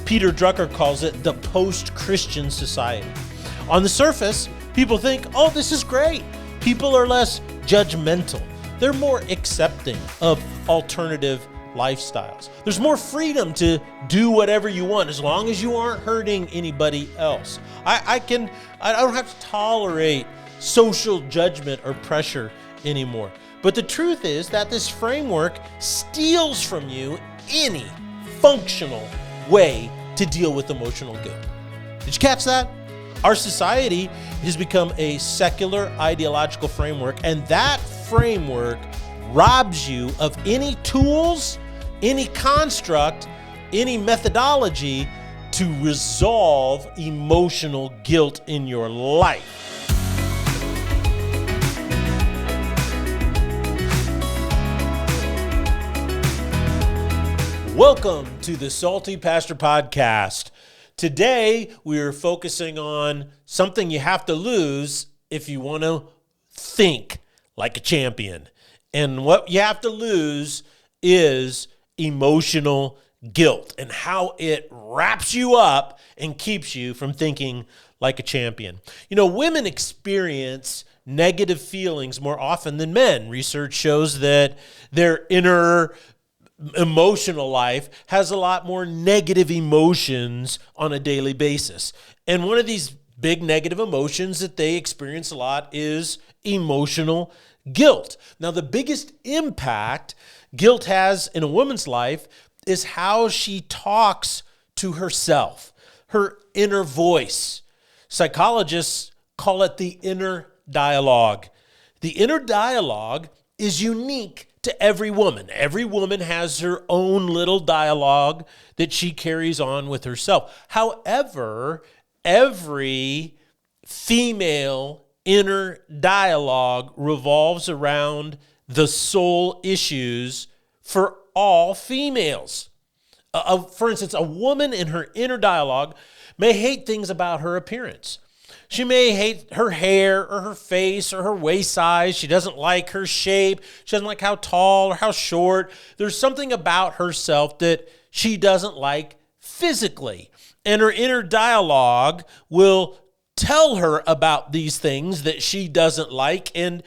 Peter Drucker calls it the post-Christian society. On the surface, people think, oh, this is great. People are less judgmental. They're more accepting of alternative lifestyles. There's more freedom to do whatever you want as long as you aren't hurting anybody else. I don't have to tolerate social judgment or pressure anymore. But the truth is that this framework steals from you any functional way to deal with emotional guilt. Did you catch that? Our society has become a secular ideological framework, and that framework robs you of any tools, any construct, any methodology to resolve emotional guilt in your life. Welcome to the Salty Pastor Podcast. Today, we're focusing on something you have to lose if you want to think like a champion. And what you have to lose is emotional guilt and how it wraps you up and keeps you from thinking like a champion. You know, women experience negative feelings more often than men. Research shows that their inner emotional life has a lot more negative emotions on a daily basis. And one of these big negative emotions that they experience a lot is emotional guilt. Now, the biggest impact guilt has in a woman's life is how she talks to herself, her inner voice. Psychologists call it the inner dialogue. The inner dialogue is unique to every woman. Every woman has her own little dialogue that she carries on with herself. However, every female inner dialogue revolves around the soul issues for all females. For instance, a woman in her inner dialogue may hate things about her appearance. She may hate her hair or her face or her waist size. She doesn't like her shape. She doesn't like how tall or how short. There's something about herself that she doesn't like physically. And her inner dialogue will tell her about these things that she doesn't like, and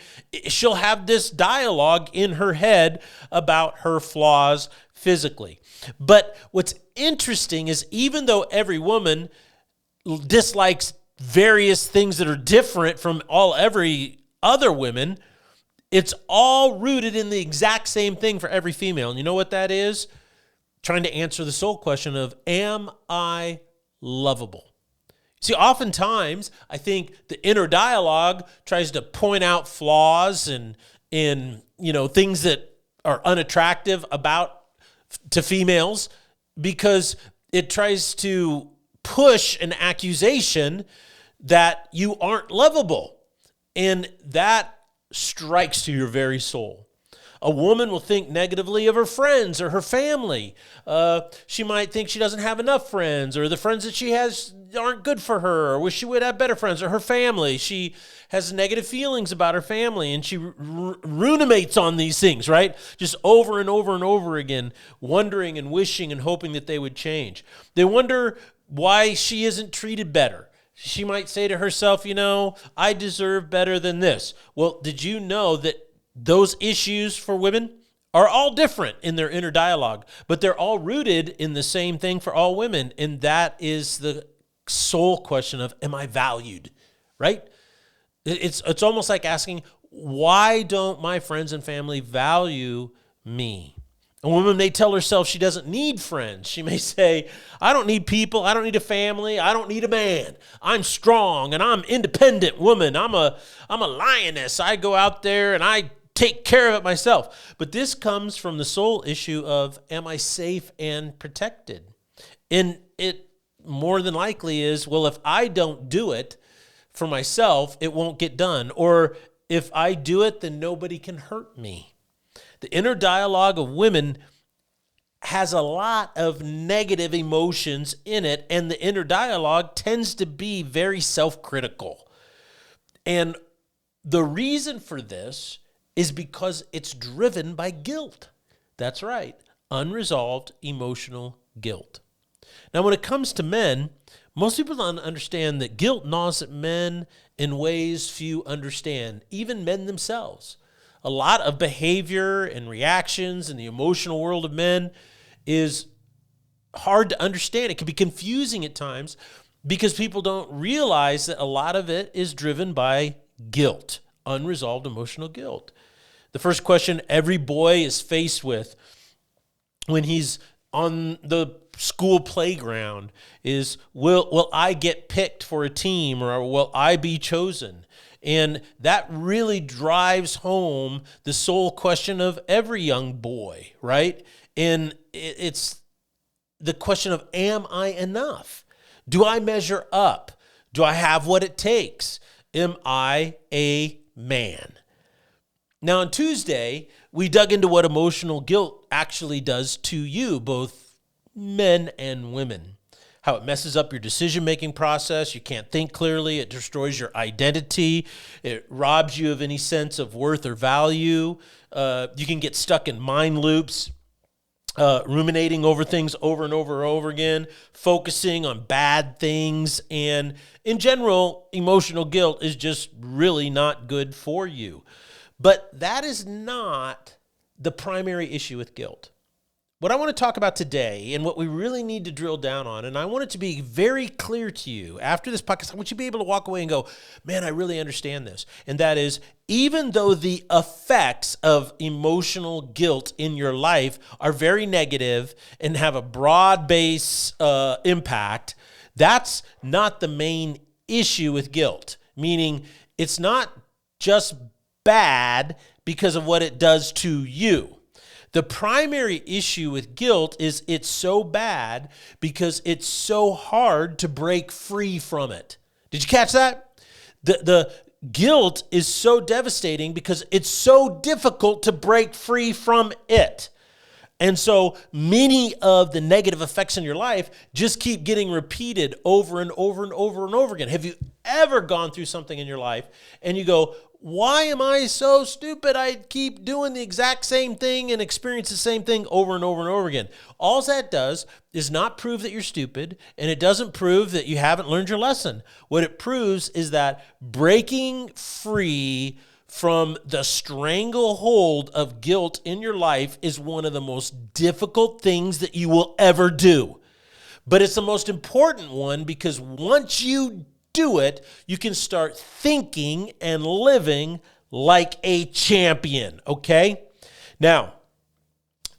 she'll have this dialogue in her head about her flaws physically. But what's interesting is even though every woman dislikes various things that are different from every other women, it's all rooted in the exact same thing for every female. And you know what that is? Trying to answer the soul question of, am I lovable? See, oftentimes, I think the inner dialogue tries to point out flaws and things that are unattractive to females because it tries to push an accusation that you aren't lovable, and that strikes to your very soul. A woman will think negatively of her friends or her family. She might think she doesn't have enough friends, or the friends that she has aren't good for her, or wish she would have better friends, or her family. She has negative feelings about her family, and she ruminates on these things, right? Just over and over and over again, wondering and wishing and hoping that they would change. They wonder why she isn't treated better. She might say to herself, I deserve better than this. Well, did you know that those issues for women are all different in their inner dialogue, but they're all rooted in the same thing for all women, and that is the soul question of, am I valued, right? It's almost like asking, why don't my friends and family value me? A woman may tell herself she doesn't need friends. She may say, I don't need people. I don't need a family. I don't need a man. I'm strong and I'm an independent woman. I'm a lioness. I go out there and I take care of it myself. But this comes from the soul issue of, am I safe and protected? And it more than likely is, well, if I don't do it for myself, it won't get done. Or if I do it, then nobody can hurt me. The inner dialogue of women has a lot of negative emotions in it, and the inner dialogue tends to be very self-critical. And the reason for this is because it's driven by guilt. That's right, unresolved emotional guilt. Now, when it comes to men, most people don't understand that guilt gnaws at men in ways few understand, even men themselves. A lot of behavior and reactions in the emotional world of men is hard to understand. It can be confusing at times because people don't realize that a lot of it is driven by guilt, unresolved emotional guilt. The first question every boy is faced with when he's on the school playground is, will I get picked for a team, or will I be chosen? And that really drives home the sole question of every young boy, right? And it's the question of, am I enough? Do I measure up? Do I have what it takes? Am I a man? Now, on Tuesday, we dug into what emotional guilt actually does to you, both men and women. How it messes up your decision-making process. You can't think clearly. It destroys your identity. It robs you of any sense of worth or value. You can get stuck in mind loops, ruminating over things over and over and over again, focusing on bad things. And in general, emotional guilt is just really not good for you. But that is not the primary issue with guilt. What I want to talk about today, and what we really need to drill down on, and I want it to be very clear to you after this podcast, I want you to be able to walk away and go, man, I really understand this. And that is, even though the effects of emotional guilt in your life are very negative and have a broad base impact, that's not the main issue with guilt. Meaning, it's not just bad because of what it does to you. The primary issue with guilt is it's so bad because it's so hard to break free from it. Did you catch that? The guilt is so devastating because it's so difficult to break free from it. And so many of the negative effects in your life just keep getting repeated over and over and over and over again. Have you ever gone through something in your life and you go, why am I so stupid? I keep doing the exact same thing and experience the same thing over and over and over again. All that does is not prove that you're stupid, and it doesn't prove that you haven't learned your lesson. What it proves is that breaking free from the stranglehold of guilt in your life is one of the most difficult things that you will ever do. But it's the most important one because once you do it, you can start thinking and living like a champion, okay? Now,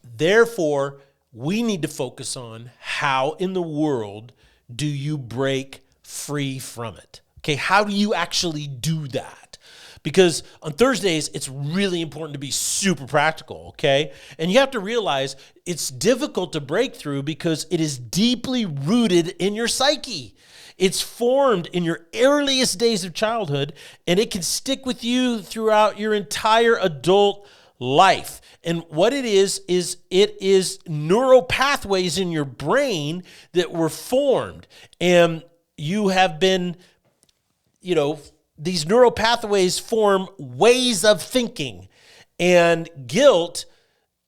therefore, we need to focus on how in the world do you break free from it? Okay, how do you actually do that? Because on Thursdays, it's really important to be super practical, okay? And you have to realize it's difficult to break through because it is deeply rooted in your psyche. It's formed in your earliest days of childhood, and it can stick with you throughout your entire adult life. And what it is it is neural pathways in your brain that were formed. And you have been, these neural pathways form ways of thinking. And guilt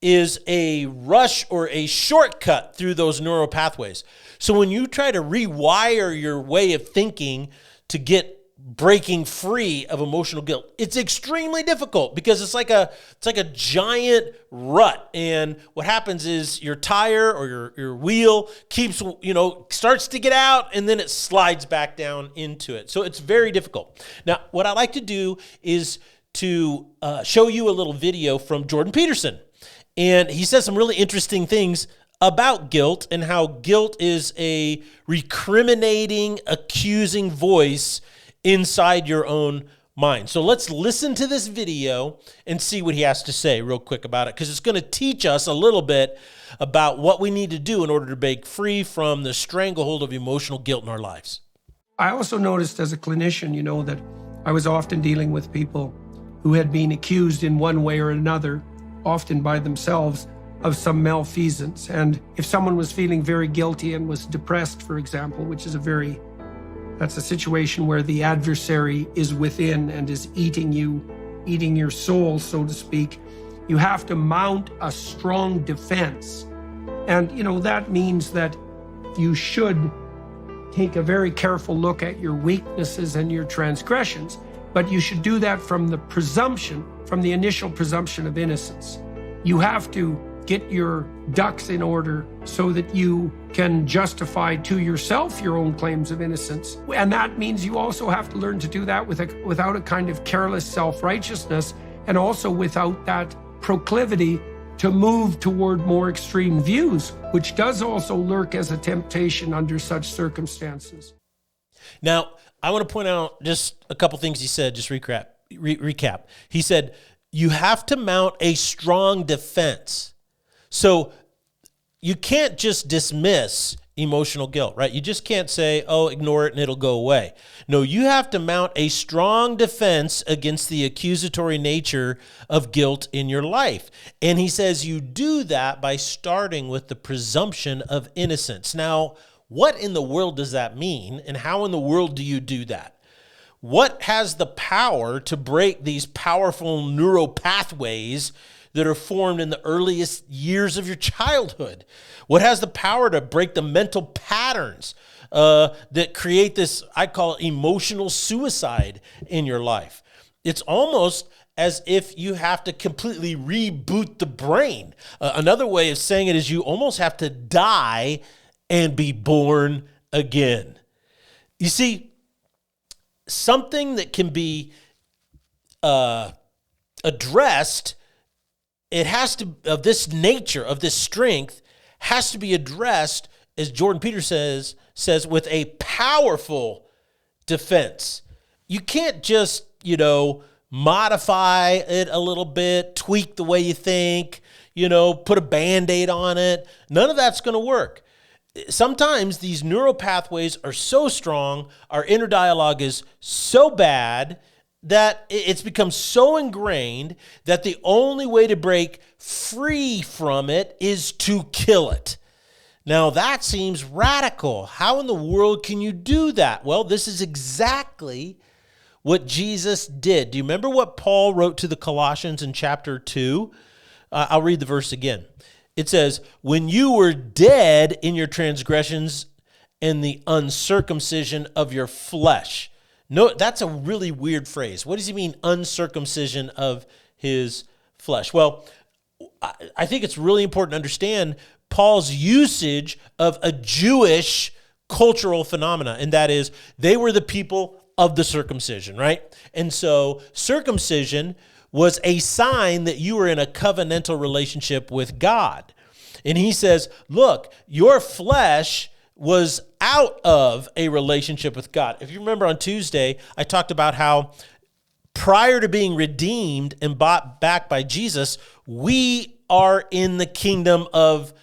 is a rush or a shortcut through those neural pathways. So when you try to rewire your way of thinking to get breaking free of emotional guilt, it's extremely difficult because it's like a giant rut. And what happens is your tire or your wheel keeps, starts to get out and then it slides back down into it. So it's very difficult. Now, what I like to do is to show you a little video from Jordan Peterson. And he says some really interesting things about guilt and how guilt is a recriminating, accusing voice inside your own mind. So let's listen to this video and see what he has to say real quick about it, because it's going to teach us a little bit about what we need to do in order to break free from the stranglehold of emotional guilt in our lives. I also noticed as a clinician, that I was often dealing with people who had been accused in one way or another, often by themselves, of some malfeasance. And if someone was feeling very guilty and was depressed, for example, which is that's a situation where the adversary is within and is eating your soul, so to speak, you have to mount a strong defense. And, that means that you should take a very careful look at your weaknesses and your transgressions, but you should do that from the initial presumption of innocence. You have to get your ducks in order so that you can justify to yourself your own claims of innocence. And that means you also have to learn to do that without a kind of careless self-righteousness, and also without that proclivity to move toward more extreme views, which does also lurk as a temptation under such circumstances. Now, I want to point out just a couple things he said, just recap. He said, you have to mount a strong defense. So you can't just dismiss emotional guilt, right? You just can't say, oh, ignore it and it'll go away. No, you have to mount a strong defense against the accusatory nature of guilt in your life. And he says you do that by starting with the presumption of innocence. Now, what in the world does that mean? And how in the world do you do that? What has the power to break these powerful neural pathways that are formed in the earliest years of your childhood? What has the power to break the mental patterns that create this, I call it emotional suicide in your life? It's almost as if you have to completely reboot the brain. Another way of saying it is you almost have to die and be born again. You see, something that can be addressed, it has to, of this nature, of this strength, has to be addressed, as Jordan Peterson says, with a powerful defense. You can't just, modify it a little bit, tweak the way you think, put a Band-Aid on it. None of that's going to work. Sometimes these neural pathways are so strong, our inner dialogue is so bad that it's become so ingrained that the only way to break free from it is to kill it. Now, that seems radical. How in the world can you do that? Well, this is exactly what Jesus did. Do you remember what Paul wrote to the Colossians in chapter 2? I'll read the verse again. It says, when you were dead in your transgressions and the uncircumcision of your flesh. No, that's a really weird phrase. What does he mean, uncircumcision of his flesh? Well, I think it's really important to understand Paul's usage of a Jewish cultural phenomena, and that is they were the people of the circumcision, right? And so circumcision was a sign that you were in a covenantal relationship with God. And he says, look, your flesh was out of a relationship with God. If you remember on Tuesday, I talked about how prior to being redeemed and bought back by Jesus, we are in the kingdom of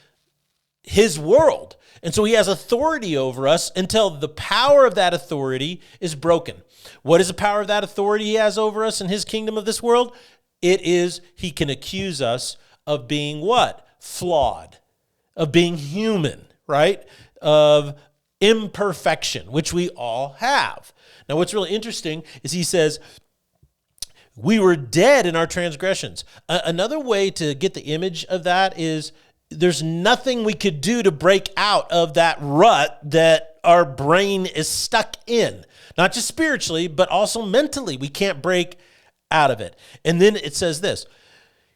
his world. And so he has authority over us until the power of that authority is broken. What is the power of that authority he has over us in his kingdom of this world? It is he can accuse us of being what? Flawed, of being human, right? Of imperfection, which we all have. Now, what's really interesting is he says, we were dead in our transgressions. Another way to get the image of that is there's nothing we could do to break out of that rut that our brain is stuck in. Not just spiritually, but also mentally. We can't break out of it. And then it says this,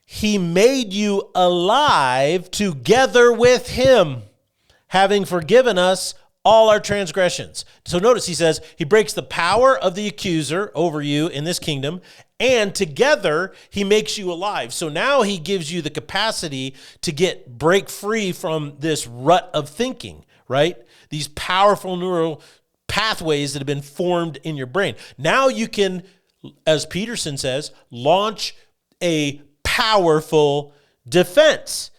he made you alive together with him, having forgiven us all our transgressions. So notice he says he breaks the power of the accuser over you in this kingdom, and together he makes you alive. So now he gives you the capacity to break free from this rut of thinking, right? These powerful neural pathways that have been formed in your brain. Now you can, as Peterson says, launch a powerful defense.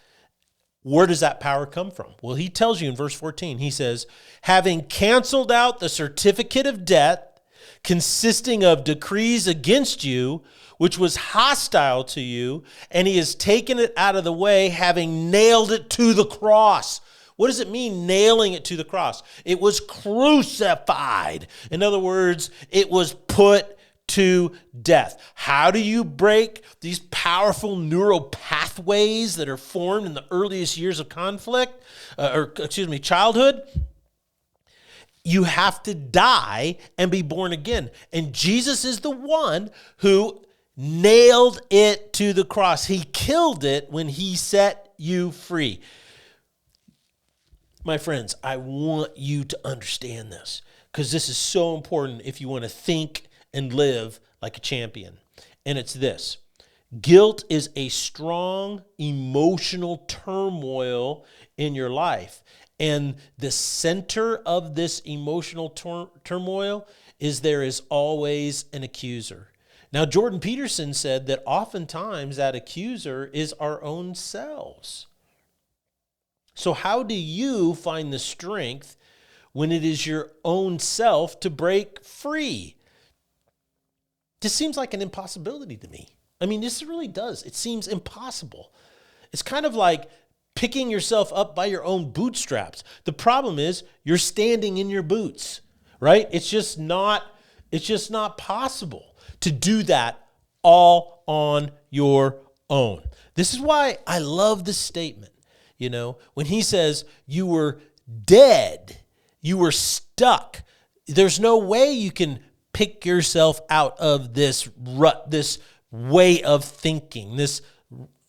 Where does that power come from? Well, he tells you in verse 14, he says, having canceled out the certificate of debt consisting of decrees against you, which was hostile to you, and he has taken it out of the way, having nailed it to the cross. What does it mean, nailing it to the cross? It was crucified. In other words, it was put to death. How do you break these powerful neural pathways that are formed in the earliest years of childhood? You have to die and be born again. And Jesus is the one who nailed it to the cross. He killed it when he set you free. My friends, I want you to understand this because this is so important if you want to think and live like a champion. And it's this: guilt is a strong emotional turmoil in your life. And the center of this emotional turmoil is there is always an accuser. Now, Jordan Peterson said that oftentimes that accuser is our own selves. So how do you find the strength when it is your own self to break free? This seems like an impossibility to me. I mean, this really does. It seems impossible. It's kind of like picking yourself up by your own bootstraps. The problem is you're standing in your boots, right? It's just not possible to do that all on your own. This is why I love this statement. You know, when he says you were dead, you were stuck, there's no way you can pick yourself out of this rut, this way of thinking, this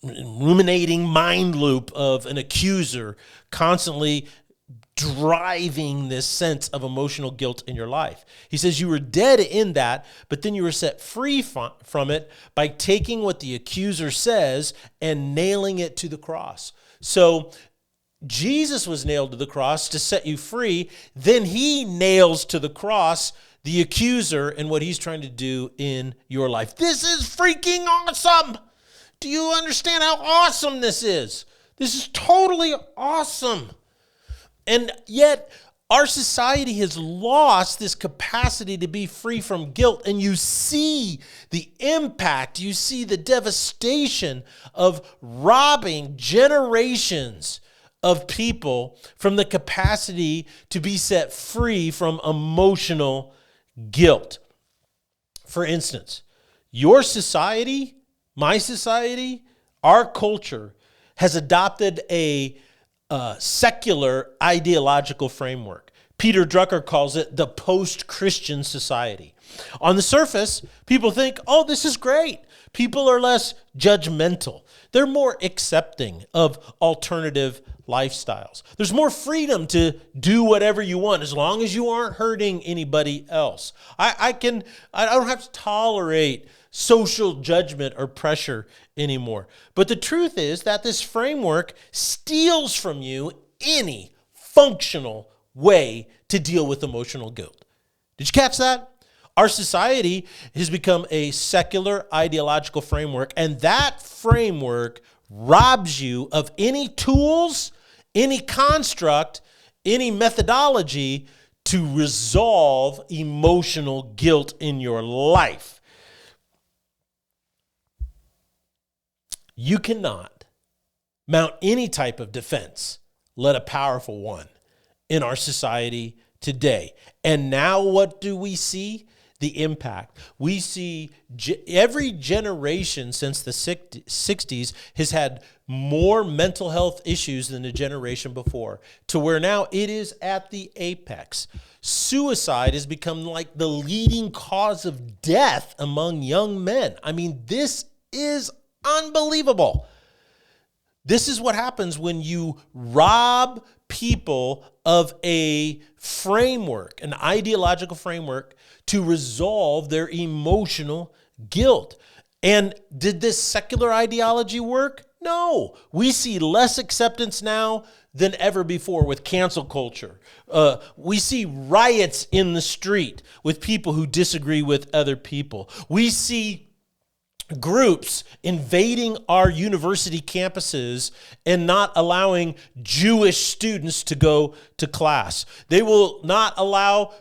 ruminating mind loop of an accuser constantly driving this sense of emotional guilt in your life. He says you were dead in that, but then you were set free from it by taking what the accuser says and nailing it to the cross. So Jesus was nailed to the cross to set you free. Then he nails to the cross the accuser and what he's trying to do in your life. This is freaking awesome. Do you understand how awesome this is? This is totally awesome. And yet our society has lost this capacity to be free from guilt. And you see the impact, you see the devastation of robbing generations of people from the capacity to be set free from emotional guilt. For instance, your society, my society, our culture has adopted a secular ideological framework. Peter Drucker calls it the post-Christian society. On the surface, people think, oh, this is great. People are less judgmental. They're more accepting of alternative lifestyles. There's more freedom to do whatever you want as long as you aren't hurting anybody else. I don't have to tolerate social judgment or pressure anymore. But the truth is that this framework steals from you any functional way to deal with emotional guilt. Did you catch that? Our society has become a secular ideological framework, and that framework robs you of any tools, any construct, any methodology to resolve emotional guilt in your life. You cannot mount any type of defense, let a powerful one, in our society today. And now what do we see? The impact. We see every generation since the 60s has had more mental health issues than the generation before, to where now it is at the apex. Suicide has become like the leading cause of death among young men. I mean, this is unbelievable. This is what happens when you rob people of a framework, an ideological framework to resolve their emotional guilt. And did this secular ideology work? No. We see less acceptance now than ever before with cancel culture. We see riots in the street with people who disagree with other people. We see groups invading our university campuses and not allowing Jewish students to go to class. They will not allow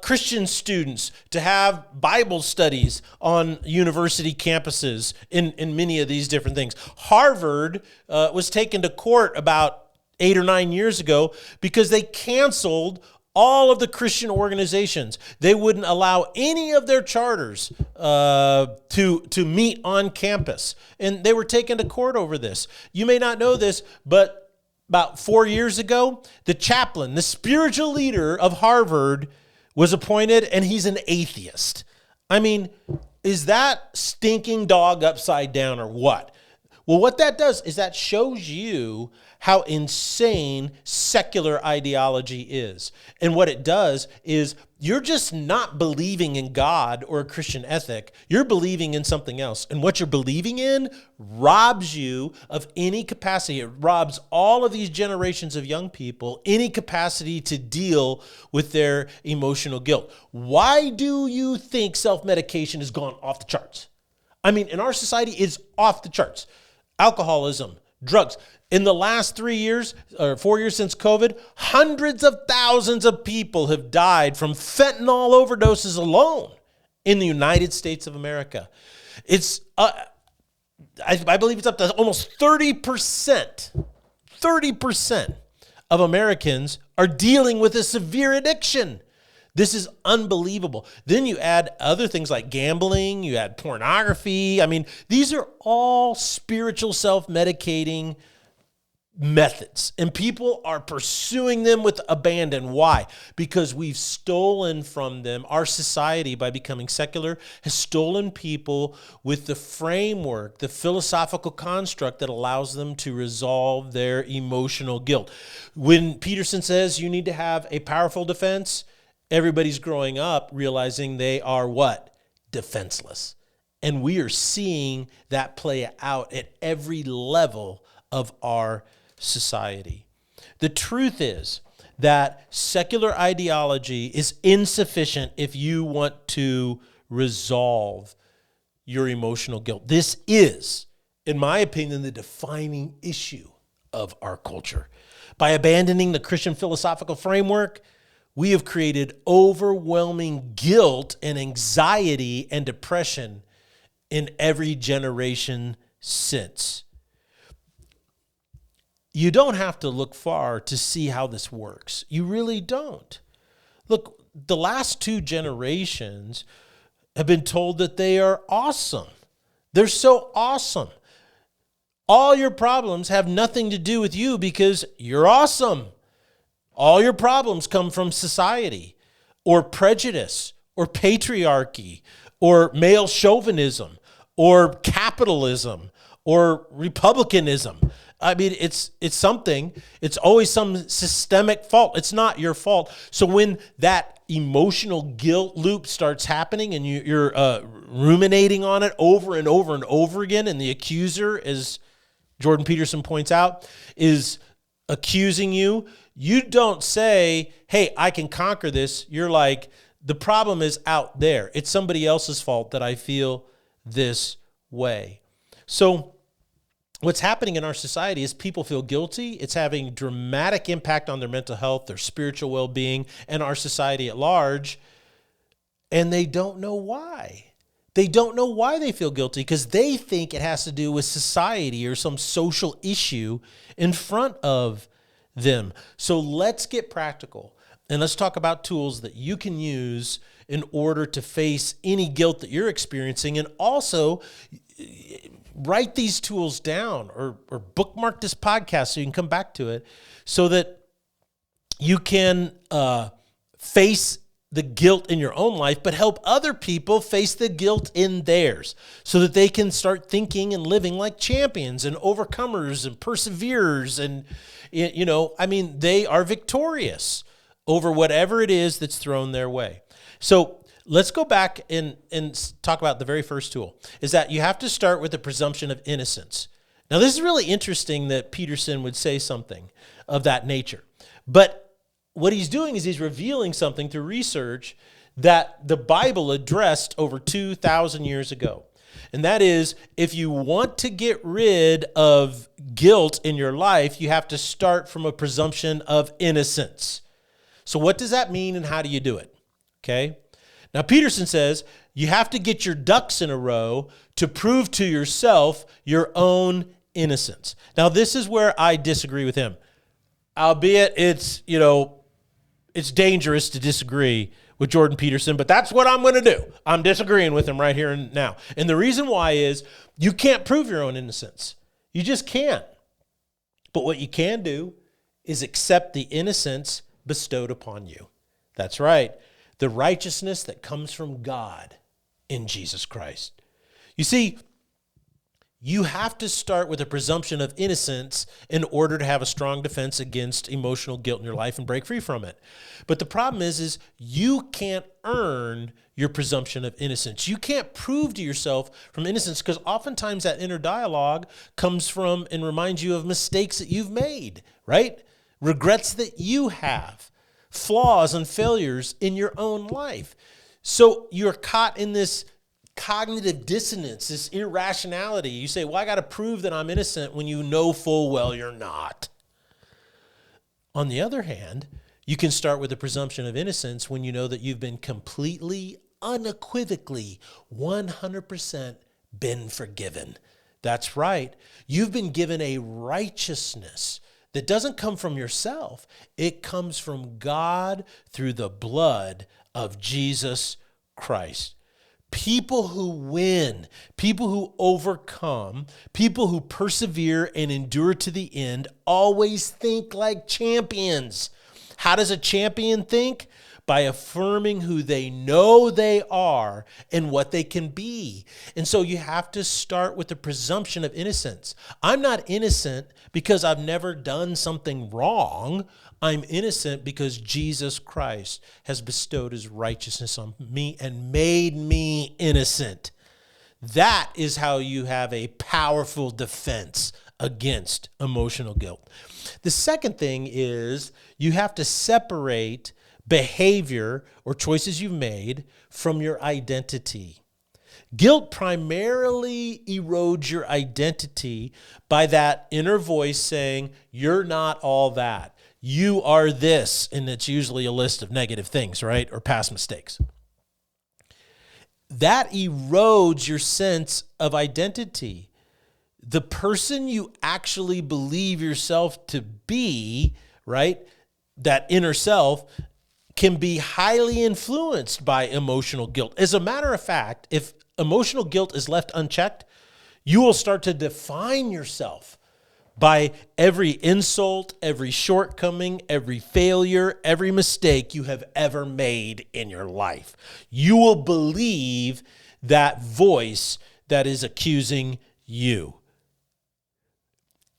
Christian students to have Bible studies on university campuses in many of these different things. Harvard was taken to court about 8 or 9 years ago because they canceled all of the Christian organizations. They wouldn't allow any of their charters to meet on campus. And they were taken to court over this. You may not know this, but about 4 years ago, the chaplain, the spiritual leader of Harvard, was appointed, and he's an atheist. I mean, is that stinking dog upside down or what? Well, what that does is that shows you how insane secular ideology is. And what it does is you're just not believing in God or a Christian ethic. You're believing in something else. And what you're believing in robs you of any capacity. It robs all of these generations of young people any capacity to deal with their emotional guilt. Why do you think self-medication has gone off the charts? I mean, in our society, it's off the charts. Alcoholism, drugs. In the last 3 years or 4 years since COVID, hundreds of thousands of people have died from fentanyl overdoses alone in the United States of America. It's, I believe it's up to almost 30%. 30% of Americans are dealing with a severe addiction. This is unbelievable. Then you add other things like gambling, you add pornography. I mean, these are all spiritual self-medicating methods, and people are pursuing them with abandon. Why? Because we've stolen from them. Our society, by becoming secular, has stolen people with the framework, the philosophical construct that allows them to resolve their emotional guilt. When Peterson says you need to have a powerful defense, everybody's growing up realizing they are what? Defenseless. And we are seeing that play out at every level of our society. The truth is that secular ideology is insufficient if you want to resolve your emotional guilt. This is, in my opinion, the defining issue of our culture. By abandoning the Christian philosophical framework, we have created overwhelming guilt and anxiety and depression in every generation since. You don't have to look far to see how this works. You really don't. Look, the last 2 generations have been told that they are awesome. They're so awesome. All your problems have nothing to do with you because you're awesome. All your problems come from society or prejudice or patriarchy or male chauvinism or capitalism or republicanism. I mean, it's something. It's always some systemic fault. It's not your fault. So when that emotional guilt loop starts happening and you're ruminating on it over and over and over again, and the accuser, as Jordan Peterson points out, is accusing you, you don't say, hey, I can conquer this. You're like, the problem is out there. It's somebody else's fault that I feel this way. So what's happening in our society is people feel guilty. It's having dramatic impact on their mental health, their spiritual well-being, and our society at large. And they don't know why. They don't know why they feel guilty because they think it has to do with society or some social issue in front of them. So let's get practical and let's talk about tools that you can use in order to face any guilt that you're experiencing, and also write these tools down or bookmark this podcast so you can come back to it so that you can face the guilt in your own life, but help other people face the guilt in theirs so that they can start thinking and living like champions and overcomers and perseverers. And, you know, I mean, they are victorious over whatever it is that's thrown their way. So let's go back and talk about the very first tool, is that you have to start with the presumption of innocence. Now, this is really interesting that Peterson would say something of that nature. But what he's doing is he's revealing something through research that the Bible addressed over 2,000 years ago. And that is, if you want to get rid of guilt in your life, you have to start from a presumption of innocence. So what does that mean and how do you do it? Okay. Now, Peterson says you have to get your ducks in a row to prove to yourself your own innocence. Now, this is where I disagree with him. Albeit it's, it's dangerous to disagree with Jordan Peterson, but that's what I'm going to do. I'm disagreeing with him right here and now. And the reason why is you can't prove your own innocence. You just can't. But what you can do is accept the innocence bestowed upon you. That's right. The righteousness that comes from God in Jesus Christ. You see, you have to start with a presumption of innocence in order to have a strong defense against emotional guilt in your life and break free from it. But the problem is you can't earn your presumption of innocence. You can't prove to yourself from innocence because oftentimes that inner dialogue comes from and reminds you of mistakes that you've made, right? Regrets that you have, flaws and failures in your own life. So you're caught in this cognitive dissonance, this irrationality. You say, well, I got to prove that I'm innocent when you know full well you're not. On the other hand, you can start with a presumption of innocence when you know that you've been completely, unequivocally, 100% been forgiven. That's right. You've been given a righteousness that doesn't come from yourself. It comes from God through the blood of Jesus Christ. People who win, people who overcome, people who persevere and endure to the end always think like champions. How does a champion think? By affirming who they know they are and what they can be. And so you have to start with the presumption of innocence. I'm not innocent because I've never done something wrong. I'm innocent because Jesus Christ has bestowed his righteousness on me and made me innocent. That is how you have a powerful defense against emotional guilt. The second thing is you have to separate behavior or choices you've made from your identity. Guilt primarily erodes your identity by that inner voice saying, you're not all that. You are this, and it's usually a list of negative things, right? Or past mistakes. That erodes your sense of identity. The person you actually believe yourself to be, right? That inner self can be highly influenced by emotional guilt. As a matter of fact, if emotional guilt is left unchecked, you will start to define yourself by every insult, every shortcoming, every failure, every mistake you have ever made in your life. You will believe that voice that is accusing you.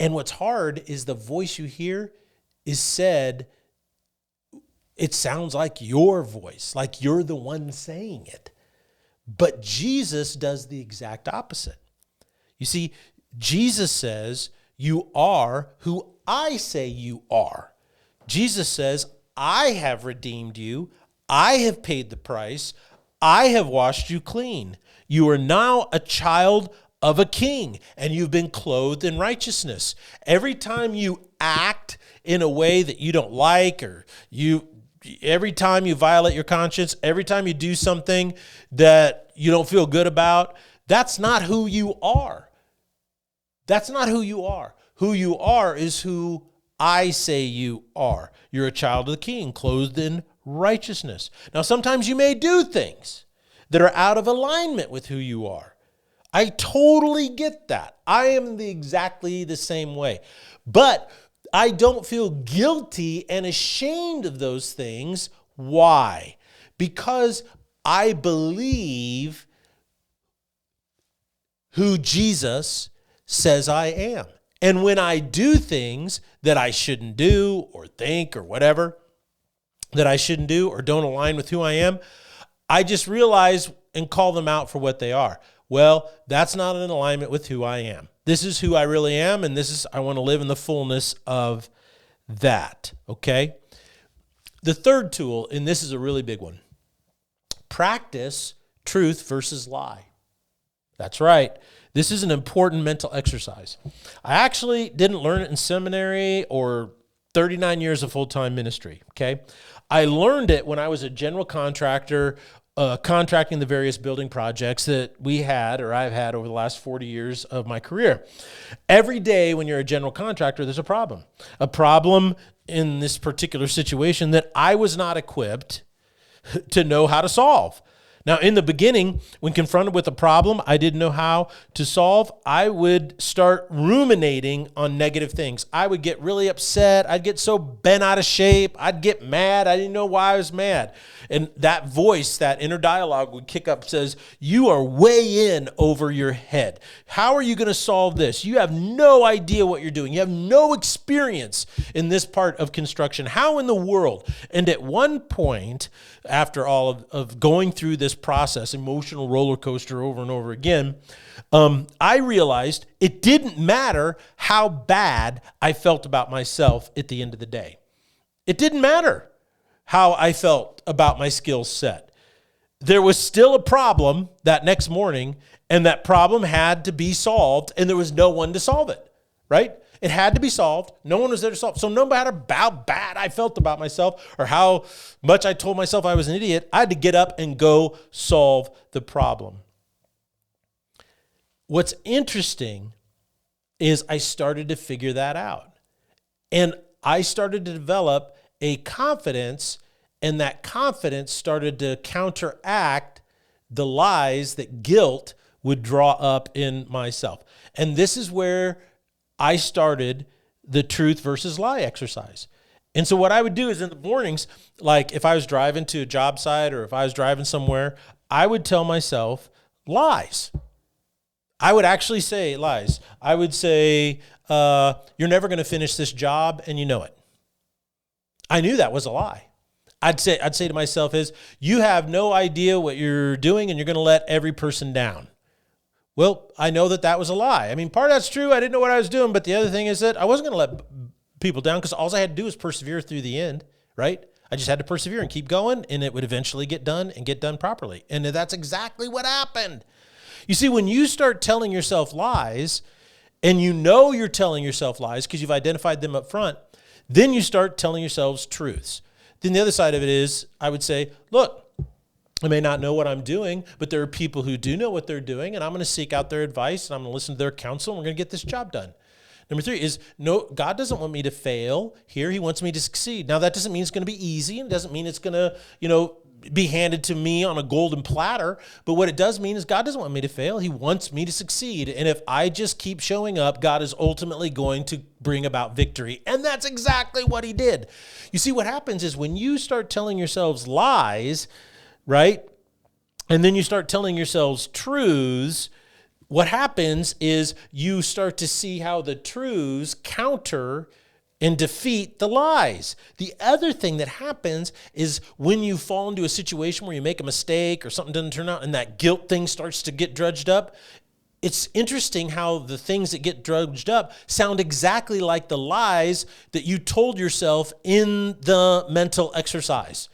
And what's hard is the voice you hear is said, it sounds like your voice, like you're the one saying it. But Jesus does the exact opposite. You see, Jesus says, you are who I say you are. Jesus says, I have redeemed you. I have paid the price. I have washed you clean. You are now a child of a king, and you've been clothed in righteousness. Every time you act in a way that you don't like, or every time you violate your conscience, every time you do something that you don't feel good about, that's not who you are. That's not who you are. Who you are is who I say you are. You're a child of the king, clothed in righteousness. Now, sometimes you may do things that are out of alignment with who you are. I totally get that. I am exactly the same way. But I don't feel guilty and ashamed of those things. Why? Because I believe who Jesus says I am. And when I do things that I shouldn't do or think or whatever that I shouldn't do or don't align with who I am, I just realize and call them out for what they are. Well, that's not in alignment with who I am. This is who I really am, and I want to live in the fullness of that, okay? The third tool, and this is a really big one, practice truth versus lie. That's right. This is an important mental exercise. I actually didn't learn it in seminary or 39 years of full-time ministry, okay? I learned it when I was a general contractor, contracting the various building projects that we had or I've had over the last 40 years of my career. Every day when you're a general contractor, there's a problem. A problem in this particular situation that I was not equipped to know how to solve. Now, in the beginning, when confronted with a problem I didn't know how to solve, I would start ruminating on negative things. I would get really upset. I'd get so bent out of shape. I'd get mad. I didn't know why I was mad. And that voice, that inner dialogue would kick up, says, you are way in over your head. How are you going to solve this? You have no idea what you're doing. You have no experience in this part of construction. How in the world? And at one point, after all of going through this process, emotional roller coaster over and over again, I realized it didn't matter how bad I felt about myself at the end of the day. It didn't matter how I felt about my skill set. There was still a problem that next morning, and that problem had to be solved, and there was no one to solve it, right? It had to be solved. No one was there to solve it. So no matter how bad I felt about myself or how much I told myself I was an idiot, I had to get up and go solve the problem. What's interesting is I started to figure that out. And I started to develop a confidence, and that confidence started to counteract the lies that guilt would draw up in myself. And this is where I started the truth versus lie exercise. And so what I would do is in the mornings, like if I was driving to a job site or if I was driving somewhere, I would tell myself lies. I would actually say lies. I would say, you're never going to finish this job and you know it. I knew that was a lie. I'd say to myself is, you have no idea what you're doing and you're going to let every person down. Well, I know that was a lie. I mean, part of that's true. I didn't know what I was doing. But the other thing is that I wasn't going to let people down because all I had to do was persevere through the end, right? I just had to persevere and keep going, and it would eventually get done and get done properly. And that's exactly what happened. You see, when you start telling yourself lies, and you know you're telling yourself lies because you've identified them up front, then you start telling yourselves truths. Then the other side of it is, I would say, look, I may not know what I'm doing, but there are people who do know what they're doing, and I'm going to seek out their advice, and I'm going to listen to their counsel, and we're going to get this job done. Number 3 is, no, God doesn't want me to fail here. He wants me to succeed. Now, that doesn't mean it's going to be easy, and it doesn't mean it's going to, be handed to me on a golden platter. But what it does mean is God doesn't want me to fail. He wants me to succeed. And if I just keep showing up, God is ultimately going to bring about victory. And that's exactly what he did. You see, what happens is when you start telling yourselves lies, right? And then you start telling yourselves truths, what happens is you start to see how the truths counter and defeat the lies. The other thing that happens is when you fall into a situation where you make a mistake or something doesn't turn out and that guilt thing starts to get drudged up, it's interesting how the things that get drudged up sound exactly like the lies that you told yourself in the mental exercise.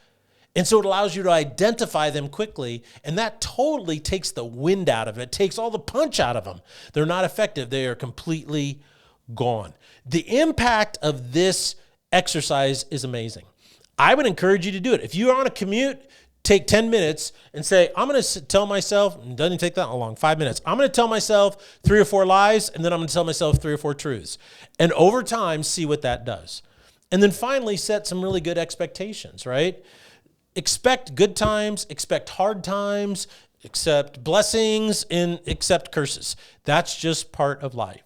And so it allows you to identify them quickly, and that totally takes the wind out of it, takes all the punch out of them. They're not effective. They are completely gone. The impact of this exercise is amazing. I would encourage you to do it. If you're on a commute, take 10 minutes and say, I'm going to tell myself, it doesn't take that long, 5 minutes. I'm going to tell myself 3 or 4 lies, and then I'm going to tell myself 3 or 4 truths. And over time, see what that does. And then finally, set some really good expectations, right? Expect good times, expect hard times, accept blessings, and accept curses. That's just part of life.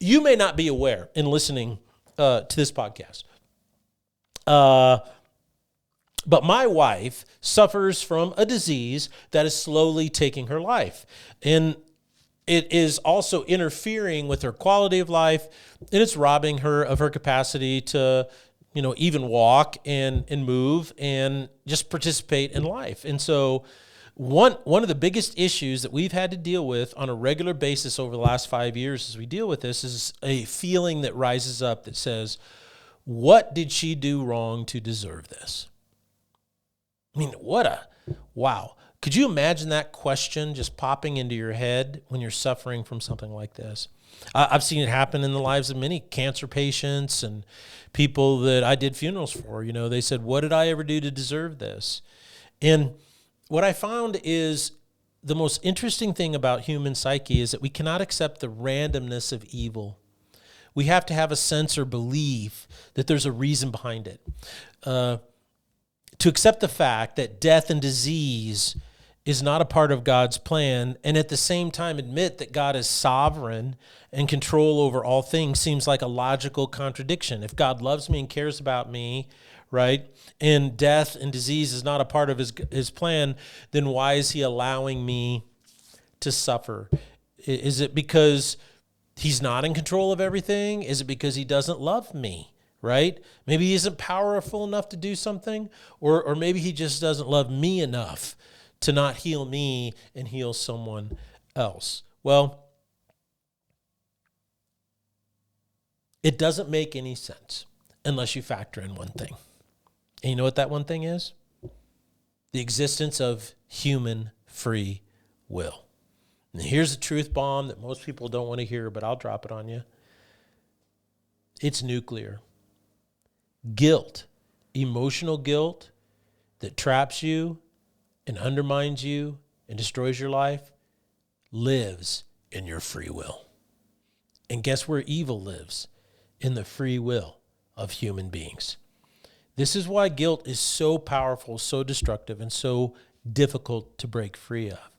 You may not be aware in listening to this podcast, but my wife suffers from a disease that is slowly taking her life. And it is also interfering with her quality of life, and it's robbing her of her capacity to, even walk and move and just participate in life. And so one of the biggest issues that we've had to deal with on a regular basis over the last 5 years as we deal with this is a feeling that rises up that says, what did she do wrong to deserve this? I mean, wow. Could you imagine that question just popping into your head when you're suffering from something like this? I've seen it happen in the lives of many cancer patients and people that I did funerals for. They said, what did I ever do to deserve this? And what I found is the most interesting thing about human psyche is that we cannot accept the randomness of evil. we have to have a sense or belief that there's a reason behind it. To accept the fact that death and disease is not a part of God's plan, and at the same time admit that God is sovereign and control over all things seems like a logical contradiction. If God loves me and cares about me, right, and death and disease is not a part of his plan, then why is he allowing me to suffer? Is it because he's not in control of everything? Is it because he doesn't love me, right? Maybe he isn't powerful enough to do something, or maybe he just doesn't love me enough to not heal me and heal someone else. Well, it doesn't make any sense unless you factor in one thing. And you know what that one thing is? The existence of human free will. And here's a truth bomb that most people don't want to hear, but I'll drop it on you. It's nuclear. Guilt, emotional guilt that traps you and undermines you and destroys your life, lives in your free will. And guess where evil lives? In the free will of human beings. This is why guilt is so powerful, so destructive, and so difficult to break free of.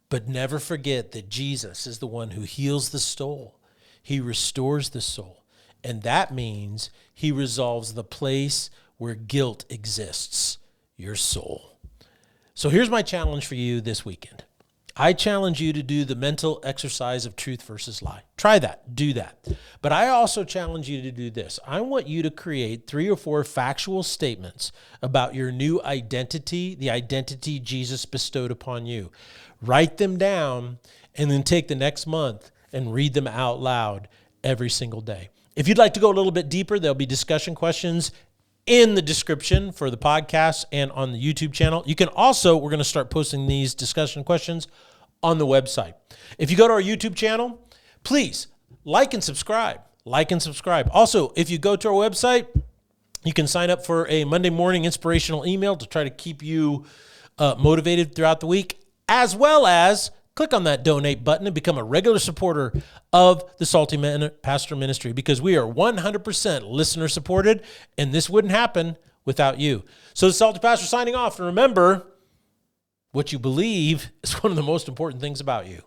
But never forget that Jesus is the one who heals the soul. He restores the soul. And that means he resolves the place where guilt exists, your soul. So here's my challenge for you this weekend. I challenge you to do the mental exercise of truth versus lie. Try that. Do that. But I also challenge you to do this. I want you to create 3 or 4 factual statements about your new identity, the identity Jesus bestowed upon you. Write them down and then take the next month and read them out loud every single day. If you'd like to go a little bit deeper, there'll be discussion questions in the description for the podcast and on the YouTube channel. You can also, we're going to start posting these discussion questions on the website. If you go to our YouTube channel, please like and subscribe. Like and subscribe. Also, if you go to our website, you can sign up for a Monday morning inspirational email to try to keep you motivated throughout the week, as well as click on that donate button and become a regular supporter of the Salty Pastor Ministry, because we are 100% listener supported, and this wouldn't happen without you. So the Salty Pastor signing off. And remember, what you believe is one of the most important things about you.